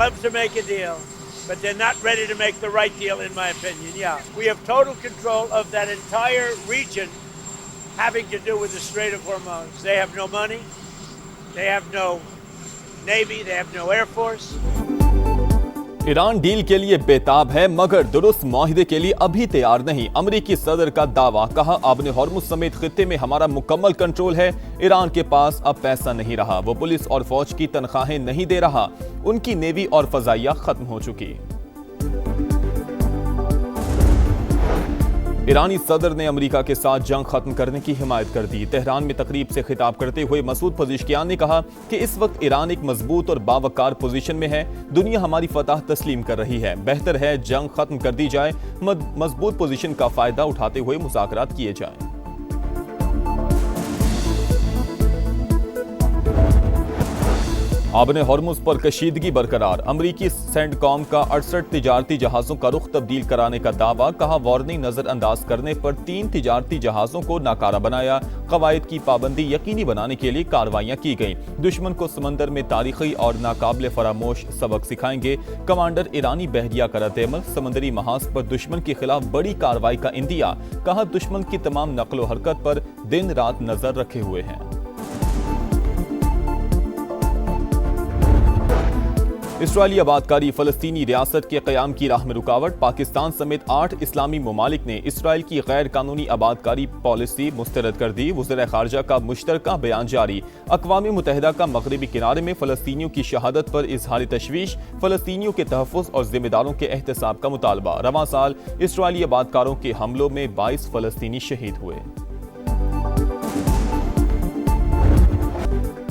love to make a deal, but they're not ready to make the right deal, in my opinion. Yeah, we have total control of that entire region having to do with the Strait of Hormuz. They have no money, they have no Navy, they have no Air Force. Iran deal के लिए बेताब है मगर दुरुस्त माहिदे के लिए अभी तैयार नहीं। अमेरिकी सदर का दावा, कहा आपने हॉर्मुज समेत खित्ते में हमारा मुकम्मल कंट्रोल है। ईरान के पास अब पैसा नहीं रहा, वो पुलिस और फौज की तनख्वाहें नहीं दे रहा, उनकी नेवी और फजाइया खत्म हो चुकी। ईरानी सदर ने अमेरिका के साथ जंग खत्म करने की हिमायत कर दी। तेहरान में तकरीब से खिताब करते हुए मसूद पज़ेश्कियान ने कहा कि इस वक्त ईरान एक मजबूत और बावकार पोजीशन में है। दुनिया हमारी फतह तस्लीम कर रही है, बेहतर है जंग खत्म कर दी जाए, मजबूत पोजीशन का फायदा उठाते हुए मुज़ाकरात किए जाएं। आपने हॉर्मुज पर कशीदगी बरकरार, अमरीकी सेंडकॉम का 68 तिजारती जहाजों का रुख तब्दील कराने का दावा, कहा वार्निंग नजरअंदाज करने पर 3 तिजारती जहाजों को नाकारा बनाया। कवायद की पाबंदी यकीनी बनाने के लिए कार्रवाइयां की गईं। दुश्मन को समंदर में तारीखी और नाकाबिले फरामोश सबक सिखाएंगे। कमांडर ईरानी बहरिया का रद्द-ए-अमल, समंदरी महाज पर दुश्मन के खिलाफ बड़ी कार्रवाई का इंदिया, कहा दुश्मन की तमाम नकलो हरकत पर दिन रात नजर रखे हुए हैं। इसराइली आबादकारी फलस्तीनी रियासत के क़याम की राह में रुकावट, पाकिस्तान समेत 8 इस्लामी ममालिक ने इसराइल की गैर कानूनी आबादकारी पॉलिसी मुस्तरद कर दी। वज़ीर ख़ारजा का मुश्तरका बयान जारी, अक़वाम मुत्तहिदा का मगरबी किनारे में फ़लस्तीनियों की शहादत पर इज़हार तशवीश, फ़लस्तीनियों के तहफ़्फ़ुज़ और ज़िम्मेदारों के एहतसाब का मुतालबा। रवां साल इसराइली आबादकारों के हमलों में 22 फ़लस्तीनी शहीद हुए।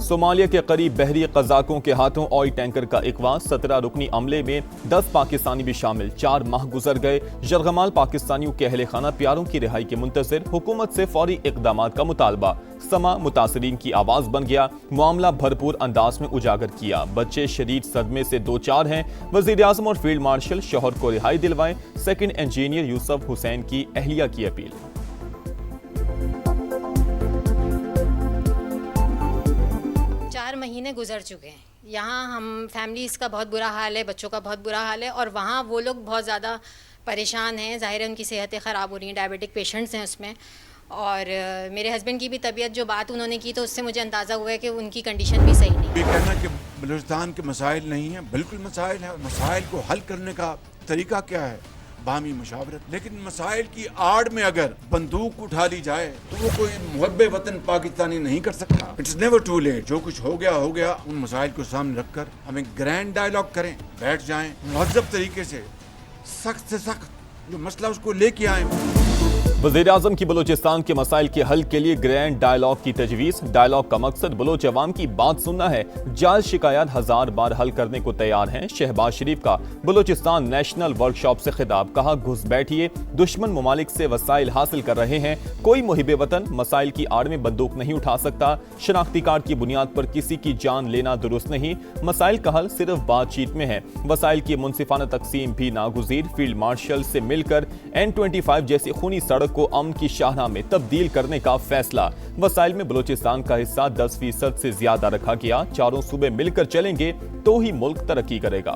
सोमालिया के करीब बहरी कज़ाकों के हाथों ऑयल टैंकर का इकवा, 17 रुकनी अमले में 10 पाकिस्तानी भी शामिल, 4 माह गुजर गए। यरगमाल पाकिस्तानियों के अहले खाना प्यारों की रिहाई के मुंतज़िर, हुकूमत से फौरी इक़दामात का मुतालबा। समा मुतासरीन की आवाज़ बन गया, मामला भरपूर अंदाज में उजागर किया। बच्चे शदीद सदमे से 2-4 हैं। वज़ीर आज़म और फील्ड मार्शल शौहर को रिहाई दिलवाएं, सेकंड इंजीनियर यूसुफ हुसैन की अहलिया की अपील। 4 महीने गुजर चुके हैं। यहाँ हम फैमिलीज़ का बहुत बुरा हाल है, बच्चों का बहुत बुरा हाल है, और वहाँ वो लोग बहुत ज़्यादा परेशान हैं। ज़ाहिर है उनकी सेहतें ख़राब हो रही हैं, डायबिटिक पेशेंट्स हैं उसमें। और मेरे हस्बैंड की भी तबीयत, जो बात उन्होंने की तो उससे मुझे अंदाज़ा हुआ है कि उनकी कंडीशन भी सही नहीं है। ये कहना कि बलूचिस्तान के मसाइल नहीं हैं, बिल्कुल मसाइल हैं। मसाइल को हल करने का तरीका क्या है? बामी मुशावरत। लेकिन मसाइल की आड़ में अगर बंदूक उठा ली जाए तो वो कोई मुहब्बे वतन पाकिस्तानी नहीं कर सकता। It's never too late. जो कुछ हो गया। उन मसाइल को सामने रखकर हमें ग्रैंड डायलॉग करें, बैठ जाएं, मुहज़्ज़ब तरीके से, सख्त से सख्त जो मसला उसको लेके आए। वज़ीर आज़म की बलूचिस्तान के मसाइल के हल के लिए ग्रैंड डायलॉग की तजवीज़। डायलॉग का मकसद बलोच अवाम की बात सुनना है। जायज़ शिकायत 1000 बार हल करने को तैयार हैं। शहबाज शरीफ का बलूचिस्तान नेशनल वर्कशॉप से खिताब, कहा घुस बैठिए, दुश्मन ममालिक से वसाइल हासिल कर रहे हैं, कोई मुहिब वतन मसाइल की आड़ में बंदूक नहीं उठा सकता। शनाख्ती कार्ड की बुनियाद पर किसी की जान लेना दुरुस्त नहीं। मसाइल का हल सिर्फ बातचीत में है। वसाइल की मुनसिफाना तकसीम भी नागुज़ीर। फील्ड मार्शल से मिलकर N25 जैसी खूनी सड़क को अमन की शाहराह में तब्दील करने का फैसला। वसाइल में बलूचिस्तान का हिस्सा 10% से ज्यादा रखा गया। चारों सूबे मिलकर चलेंगे तो ही मुल्क तरक्की करेगा।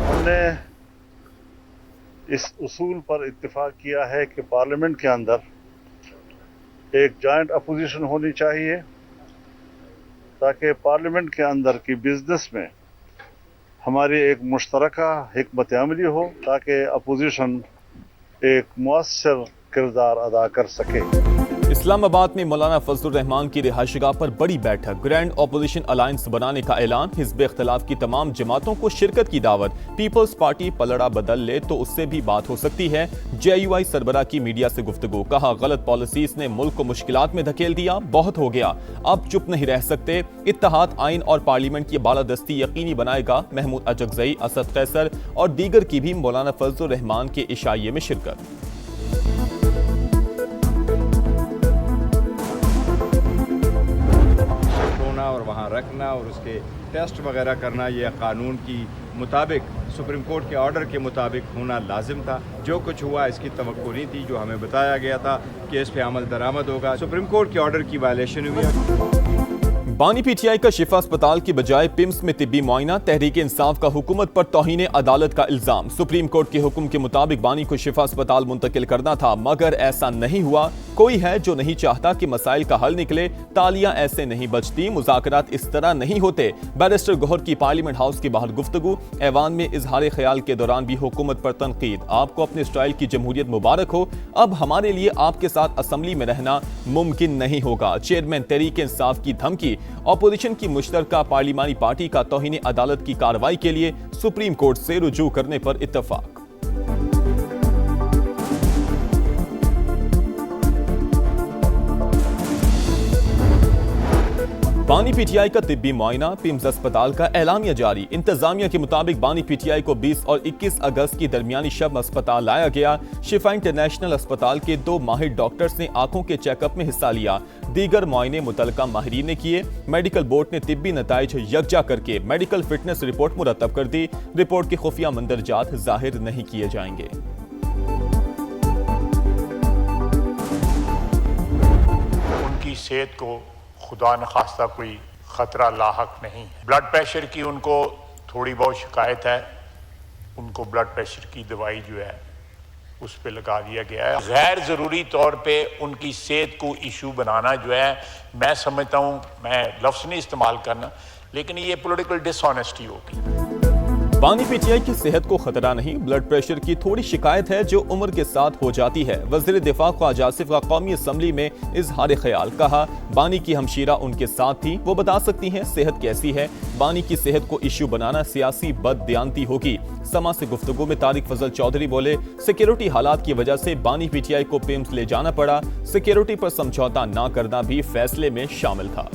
हमने इस उसूल पर इत्तेफाक किया है कि पार्लियामेंट के अंदर एक जॉइंट अपोजिशन होनी चाहिए, ताकि पार्लियामेंट के अंदर की बिजनेस में हमारी एक मुश्तरका हिकमत अमली हो, ताकि अपोजिशन एक मुअस्सर किरदार अदा कर सके। इस्लामाबाद में मौलाना फजलुर रहमान की रिहाइशगाह पर बड़ी बैठक, ग्रैंड ऑपोजिशन अलायंस बनाने का ऐलान, हिज़्ब इख्तिलाफ की तमाम जमातों को शिरकत की दावत। पीपल्स पार्टी पलड़ा बदल ले तो उससे भी बात हो सकती है। JUI सरबराह की मीडिया से गुफ्तगू, कहा गलत पॉलिसीज ने मुल्क को मुश्किलात में धकेल दिया, बहुत हो गया, अब चुप नहीं रह सकते। इत्तेहाद, आइन और पार्लियामेंट की बालादस्ती यकीनी बनाएगा। महमूद अजगज़ई, असद कैसर और दीगर की भी मौलाना फजलुर रहमान के इशाइये में शिरकत। और वहाँ रखना और उसके टेस्ट वगैरह करना यह कानून की मुताबिक सुप्रीम कोर्ट के ऑर्डर के मुताबिक होना लाजिम था। जो कुछ हुआ इसकी तवक्को नहीं थी। जो हमें बताया गया था कि इस पे अमल दरामद होगा, सुप्रीम कोर्ट के ऑर्डर की वायलेशन हुई है। बानी पीटीआई का शिफा अस्पताल की बजाय पिम्स में तिब्बी मुआयना, तहरीक इंसाफ का हुकूमत पर तौहीन अदालत का इल्जाम। सुप्रीम कोर्ट के हुक्म के मुताबिक बानी को शिफा अस्पताल मुंतकिल करना था, मगर ऐसा नहीं हुआ। कोई है जो नहीं चाहता कि मसाइल का हल निकले, तालियां ऐसे नहीं बजती, मुज़ाकरात इस तरह नहीं होते। बैरिस्टर गौहर की पार्लियामेंट हाउस के बाहर गुफ्तगू, ऐवान में इजहार ख्याल के दौरान भी हुकूमत पर तनकीद। आपको अपने स्टाइल की जमहूरियत मुबारक हो, अब हमारे लिए आपके साथ असम्बली में रहना मुमकिन नहीं होगा। चेयरमैन तहरीक इंसाफ की धमकी, ऑपोजिशन की मुश्तरका पार्लिमानी पार्टी का तौहीन अदालत की कार्रवाई के लिए सुप्रीम कोर्ट से रुजू करने पर इत्तफाक। बानी पीटीआई का तिब्बी मुआयना, पिम्स अस्पताल का एलामिया जारी। इंतजामिया के मुताबिक बानी पीटीआई को 20 और 21 अगस्त की दरमियानी शब अस्पताल लाया गया। शिफा इंटरनेशनल अस्पताल के 2 माहिर डॉक्टर्स ने आंखों के चेकअप में हिस्सा लिया। दीगर मुआयने मुतलका माहिरीन ने किए। मेडिकल बोर्ड ने तिब्बी नताइज यकजा करके मेडिकल फिटनेस रिपोर्ट मुरतब कर दी। रिपोर्ट के खुफिया मंदरजात जाहिर नहीं किए जाएंगे। उनकी सेहत को खुदा न खास्ता कोई ख़तरा लाहक नहीं है। ब्लड प्रेशर की उनको थोड़ी बहुत शिकायत है, उनको ब्लड प्रेशर की दवाई जो है उस पे लगा दिया गया है। गैर ज़रूरी तौर पे उनकी सेहत को इशू बनाना जो है, मैं समझता हूँ, मैं लफ्ज़ नहीं इस्तेमाल करना, लेकिन ये पॉलिटिकल डिसऑनेस्टी होगी। बानी पीटीआई की सेहत को खतरा नहीं, ब्लड प्रेशर की थोड़ी शिकायत है जो उम्र के साथ हो जाती है। वज़ीर दिफा ख्वाजा आसिफ का कौमी असम्बली में इजहार ख्याल, कहा बानी की हमशीरा उनके साथ थी, वो बता सकती हैं सेहत कैसी है। बानी की सेहत को इश्यू बनाना सियासी बददियानती होगी। समा से गुफ्तगू में तारिक फजल चौधरी बोले, सिक्योरिटी हालात की वजह से बानी पीटीआई को पिम्स ले जाना पड़ा। सिक्योरिटी पर समझौता न करना भी फैसले में शामिल था।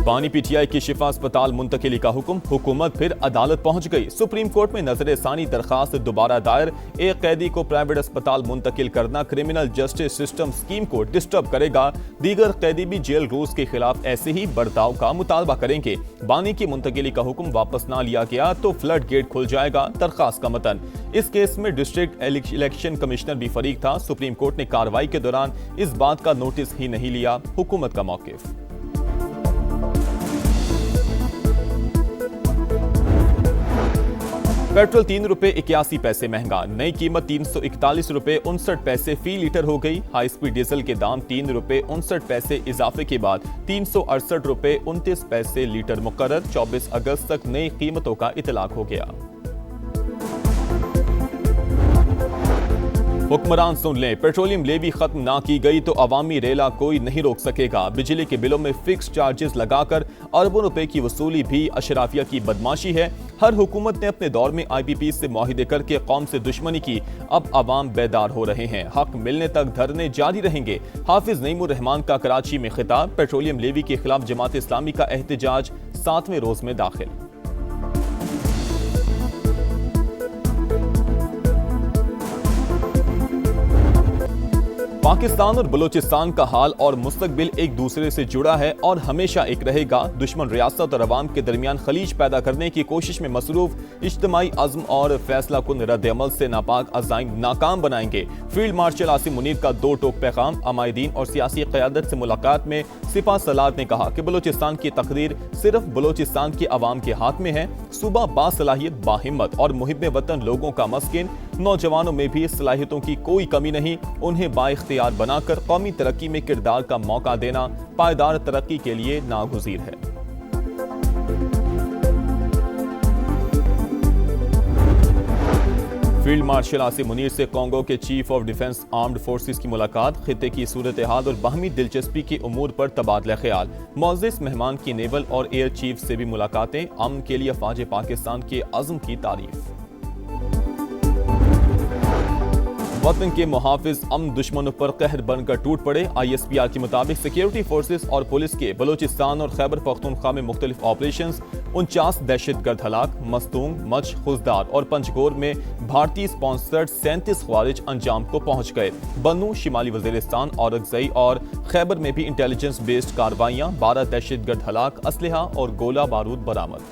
बानी पीटीआई की शिफा अस्पताल मुंतकिली का हुक्म, हुकूमत फिर अदालत पहुंच गई। सुप्रीम कोर्ट में नजर सानी दरखास्त दोबारा दायर। एक कैदी को प्राइवेट अस्पताल मुंतकिल करना क्रिमिनल जस्टिस सिस्टम स्कीम को डिस्टर्ब करेगा। दीगर कैदी भी जेल रूल्स के खिलाफ ऐसे ही बर्ताव का मुतालबा करेंगे। बानी की मुंतकिली का हुक्म वापस ना लिया गया तो फ्लड गेट खुल जाएगा। दरखास्त का मतन, इस केस में डिस्ट्रिक्ट इलेक्शन कमिश्नर भी फरीक था। सुप्रीम कोर्ट ने कार्रवाई के दौरान इस बात का नोटिस ही नहीं लिया। हुकूमत का मौकिफ। पेट्रोल 3 रुपए 81 पैसे महंगा, नई कीमत 341 रुपए 59 पैसे फी लीटर हो गई। हाई स्पीड डीजल के दाम 3 रुपए 59 पैसे इजाफे के बाद 368 रुपए 29 पैसे लीटर मुकर्रर। 24 अगस्त तक नई कीमतों का इतलाक हो गया। हुक्मरान सुन लें, पेट्रोलियम लेवी खत्म ना की गई तो अवामी रेला कोई नहीं रोक सकेगा। बिजली के बिलों में फिक्स चार्जेस लगाकर अरबों रुपए की वसूली भी अशराफिया की बदमाशी है। हर हुकूमत ने अपने दौर में IPP से मुआहिदे करके कौम से दुश्मनी की, अब अवाम बेदार हो रहे हैं। हक मिलने तक धरने जारी रहेंगे। हाफिज नईमुर रहमान का कराची में खिताब, पेट्रोलियम लेवी के खिलाफ जमात इस्लामी का एहतजाज 7वें रोज में दाखिल। पाकिस्तान और बलूचिस्तान का हाल और मुस्तकबिल एक दूसरे से जुड़ा है और हमेशा एक रहेगा। दुश्मन रियासत और अवाम के दरमियान खलीज पैदा करने की कोशिश में मसरूफ इज्तिमाई अज़्म और फैसला कुन रद्द अमल से नापाक अज़ाइम नाकाम बनाएंगे। फील्ड मार्शल आसिम मुनीर का 2 टोक पैगाम। अमायदीन और सियासी क़यादत से मुलाकात में सिपा सलार ने कहा कि बलूचिस्तान की तकदीर सिर्फ बलूचिस्तान के अवाम के हाथ में है। सूबा बासलाहियत, बाहिम्मत और मुहिब वतन लोगों का मस्किन, नौजवानों में भी सलाहियतों की कोई कमी नहीं। उन्हें बाइख्तियार बनाकर कौमी तरक्की में किरदार का मौका देना पायदार तरक्की के लिए नागुज़ीर है। फील्ड मार्शल आसिम मुनीर से कांगो के chief of defence armed forces की मुलाकात। खित्ते की सूरत हाल और बाहमी दिलचस्पी के उमूर पर तबादला ख्याल। मोअज़्ज़िज़ मेहमान की नेवल और एयर चीफ से भी मुलाकातें। अमन के लिए अफ़वाज पाकिस्तान के अज़्म की तारीफ। वतन के मुहाफिज अमन दुश्मनों पर कहर बनकर टूट पड़े। ISPR के मुताबिक सिक्योरिटी फोर्सेस और पुलिस के बलूचिस्तान और खैबर पख्तूनख्वा में मुख्तलिफ ऑपरेशंस 49 दहशतगर्द हलाक, मस्तूंग, मच, खुजदार और पंजगोर में भारतीय स्पॉन्सर्ड 37 ख्वारिज अंजाम को पहुंच गए। बन्नू, शिमाली वजीरिस्तान, औरंगजई और खैबर में भी इंटेलिजेंस बेस्ड कार्रवाइयां, 12 दहशतगर्द हलाक, असलहा और गोला बारूद बरामद।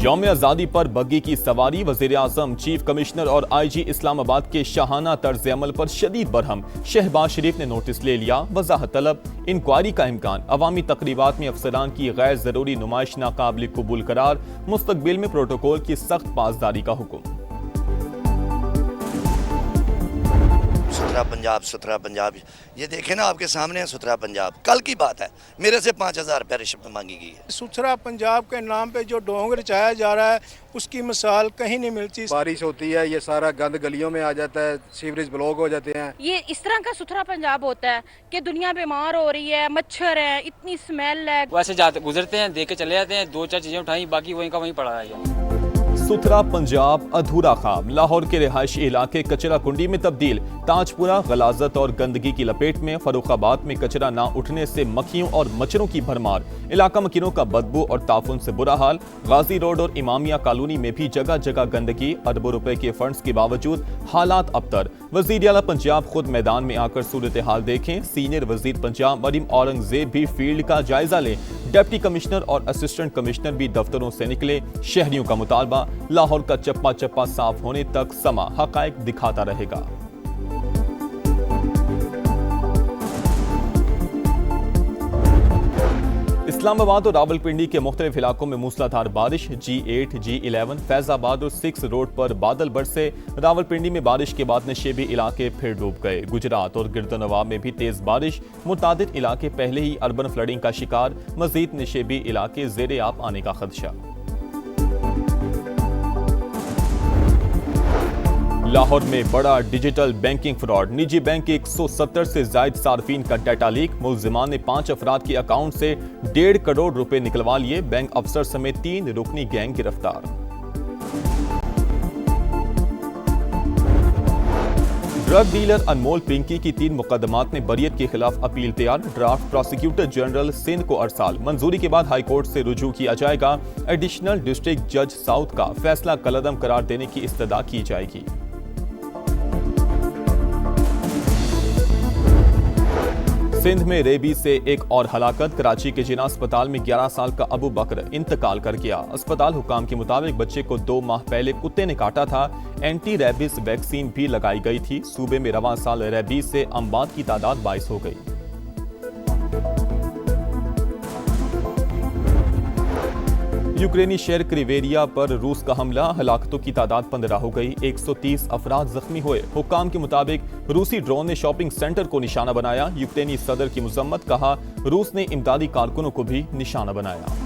यौम आज़ादी पर बग्गी की सवारी, वज़ीर आज़म, चीफ कमिश्नर और IG इस्लामाबाद के शाहाना तर्ज अमल पर शदीद बरहम। शहबाज शरीफ ने नोटिस ले लिया, वजाहत तलब, इंक्वायरी का इम्कान। अवामी तकरीबात में अफसरान की गैर जरूरी नुमाइश नाकाबिल कबूल करार, मुस्तकबिल में प्रोटोकॉल की सख्त पासदारी का हुक्म। सुथरा पंजाब, ये देखें ना आपके सामने है सुथरा पंजाब। कल की बात है, मेरे से 5,000 रुपये रिश्वत मांगी गई है। सुथरा पंजाब के नाम पे जो ढोंग रचाया जा रहा है उसकी मिसाल कहीं नहीं मिलती। बारिश होती है, ये सारा गंद गलियों में आ जाता है, सीवरेज ब्लॉक हो जाते हैं। ये इस तरह का सुथरा पंजाब होता है कि दुनिया बीमार हो रही है, मच्छर है, इतनी स्मेल है। वैसे जाते गुजरते हैं, देख के चले जाते हैं, 2-4 चीजें उठाई, बाकी वहीं का वहीं पड़ा है। सुथरा पंजाब अधूरा ख्वाब। लाहौर के रिहायशी इलाके कचरा कुंडी में तब्दील। ताजपुरा गलाजत और गंदगी की लपेट में। फर्रुखाबाद में कचरा ना उठने से मक्खियों और मच्छरों की भरमार। इलाका मकीनों का बदबू और ताफुन से बुरा हाल। गाजी रोड और इमामिया कॉलोनी में भी जगह जगह गंदगी। अरबों रुपए के फंड्स के बावजूद हालात अबतर। वजीर आला पंजाब खुद मैदान में आकर सूरत हाल देखें। सीनियर वजीर पंजाब मरीम औरंगजेब भी फील्ड का जायजा लें। डिप्टी कमिश्नर और असिस्टेंट कमिश्नर भी दफ्तरों से निकले। शहरियों का मुतालबा, लाहौर का चप्पा चप्पा साफ होने तक समा हकायक दिखाता रहेगा। इस्लामाबाद और रावलपिंडी के मुख्तलिफ इलाकों में मूसलाधार बारिश। G8, G11, फैजाबाद और 6 रोड पर बादल बरसे। रावलपिंडी में बारिश के बाद नशेबी इलाके फिर डूब गए। गुजरात और गिरदनवाब में भी तेज बारिश। मुतादिद इलाके पहले ही अर्बन फ्लडिंग का शिकार। मजीद नशेबी इलाके ज़ेरे आब आने का खदशा। लाहौर में बड़ा डिजिटल बैंकिंग फ्रॉड। निजी बैंक के 170 से ज्यादा सार्फिन का डाटा लीक। मुलजिमान ने 5 अफराद के अकाउंट से 1.5 करोड़ रुपए निकलवा लिए। बैंक अफसर समेत 3 रुकनी गैंग गिरफ्तार। ड्रग डीलर अनमोल पिंकी की 3 मुकदमात में बरियत के खिलाफ अपील तैयार। ड्राफ्ट प्रोसिक्यूटर जनरल सिंध को अरसाल। मंजूरी के बाद हाई कोर्ट से रुजू किया जाएगा। एडिशनल डिस्ट्रिक्ट जज साउथ का फैसला कलअदम करार देने की इस्तदा की जाएगी। सिंध में रेबीज से एक और हलाकत। कराची के जिना अस्पताल में 11 साल का अबू बकर इंतकाल कर गया। अस्पताल हुकाम के मुताबिक बच्चे को 2 माह पहले कुत्ते ने काटा था। एंटी रेबीज वैक्सीन भी लगाई गई थी। सूबे में रवां साल रेबीज से अमवात की तादाद 22 हो गई। यूक्रेनी शहर क्रिवेरिया पर रूस का हमला। हलाकतों की तादाद 15 हो गई। 130 अफराद जख्मी हुए। हुक्काम के मुताबिक रूसी ड्रोन ने शॉपिंग सेंटर को निशाना बनाया। यूक्रेनी सदर की मुजम्मत, कहा रूस ने इमदादी कारकुनों को भी निशाना बनाया।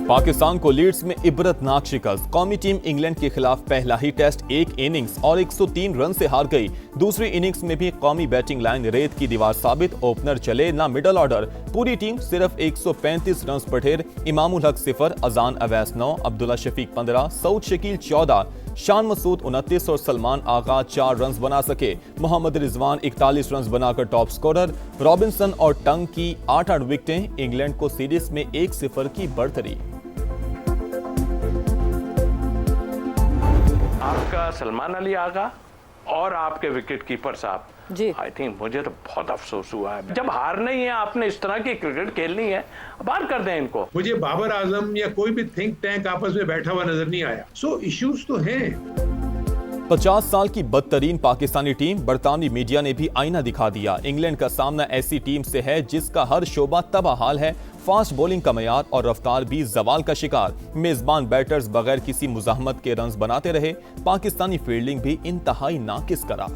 पाकिस्तान को लीड्स में इबरतनाक शिकस्त। कौमी टीम इंग्लैंड के खिलाफ पहला ही टेस्ट 1 इनिंग्स और 103 रन से हार गई। दूसरी इनिंग्स में भी कौमी बैटिंग लाइन रेत की दीवार साबित। ओपनर चले ना मिडल ऑर्डर। पूरी टीम सिर्फ 135 रन पर ढेर। इमामुल हक 0, अजान अवैस 9, अब्दुल्ला शफीक 15, सऊद शकील 14, शान मसूद 29 और सलमान आगा 4 रन बना सके। मोहम्मद रिजवान 41 रन बनाकर टॉप स्कोरर। रॉबिन्सन और टंग की 8 विकेटें। इंग्लैंड को सीरीज में 1-0 की बढ़तरी। आपका सलमान अली आगा और आपके विकेट कीपर साहब जी, आई थिंक मुझे तो बहुत अफसोस हुआ है। जब हारना ही है, आपने इस तरह की क्रिकेट खेलनी है, बाहर कर दें इनको। मुझे बाबर आजम या कोई भी थिंक टैंक आपस में बैठा हुआ नजर नहीं आया। सो इश्यूज तो हैं। 50 साल की बदतरीन पाकिस्तानी टीम। बरतानवी मीडिया ने भी आईना दिखा दिया। इंग्लैंड का सामना ऐसी टीम से है जिसका हर शोबा तबाहाल है। फास्ट बॉलिंग का मयार और रफ्तार भी जवाल का शिकार। मेजबान बैटर्स बगैर किसी मुजाहमत के रन्स बनाते रहे। पाकिस्तानी फील्डिंग भी इंतहाई नाकिस करा।